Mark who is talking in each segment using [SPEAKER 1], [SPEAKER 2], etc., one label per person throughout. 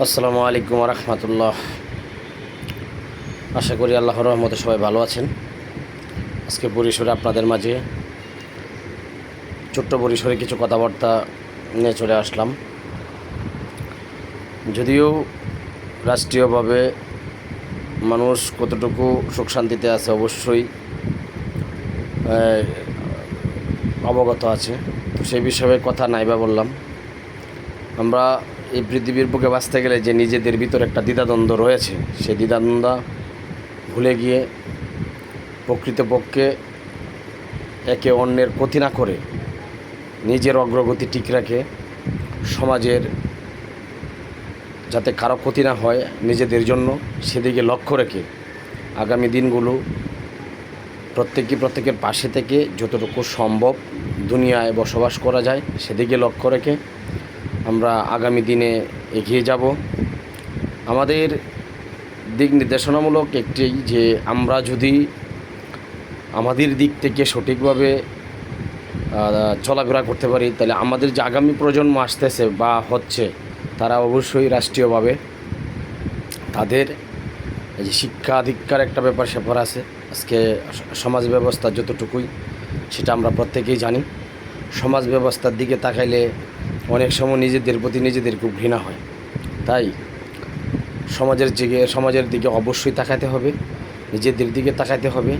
[SPEAKER 1] আসসালামু আলাইকুম রহমতুল্লাহ। আশা করি আল্লাহর রহমতে সবাই ভালো আছেন। আজকে পরিসরে আপনাদের মাঝে ছোট্ট পরিসরে কিছু কথাবার্তা নিয়ে চলে আসলাম। যদিও রাষ্ট্রীয়ভাবে মানুষ কতটুকু সুখ শান্তিতে আছে অবশ্যই অবগত আছে, তো সেই বিষয়ে কথা নাইবা বললাম। আমরা এই পৃথিবীর বুকে বাঁচতে গেলে যে নিজেদের ভিতর একটা দ্বিধাদ্বন্দ্ব রয়েছে, সেই দ্বিধাদ্বন্দ্ব ভুলে গিয়ে প্রকৃতপক্ষে একে অন্যের ক্ষতি না করে নিজের অগ্রগতি ঠিক রাখে সমাজের যাতে কারো ক্ষতি না হয় নিজেদের জন্য, সেদিকে লক্ষ্য রেখে আগামী দিনগুলো প্রত্যেকের পাশে থেকে যতটুকু সম্ভব দুনিয়ায় বসবাস করা যায় সেদিকে লক্ষ্য রেখে আমরা আগামী দিনে এগিয়ে যাব। আমাদের দিক নির্দেশনামূলক একটি যে আমরা যদি আমাদের দিক থেকে সঠিকভাবে চলাফেরা করতে পারি, তাহলে আমাদের যে আগামী প্রজন্ম আসতেছে বা হচ্ছে তারা অবশ্যই রাষ্ট্রীয়ভাবে তাদের এই যে শিক্ষা দীক্ষার একটা ব্যাপার স্যাপার আছে। আজকে সমাজ ব্যবস্থা যতটুকুই সেটা আমরা প্রত্যেকেই জানি। সমাজ ব্যবস্থার দিকে তাকাইলে অনেক সময় নিজেদের প্রতি নিজেদের খুব ঘৃণা হয়। তাই সমাজের দিকে অবশ্যই তাকাতে হবে, নিজেদের দিকে তাকাতে হবে।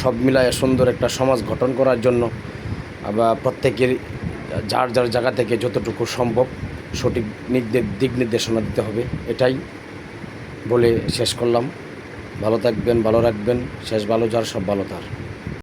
[SPEAKER 1] সব মিলায় সুন্দর একটা সমাজ গঠন করার জন্য বা প্রত্যেকের যার যার জায়গা থেকে যতটুকু সম্ভব সঠিক দিক নির্দেশনা দিতে হবে। এটাই বলে শেষ করলাম। ভালো থাকবেন, ভালো রাখবেন। শেষ ভালো যার সব ভালো তার।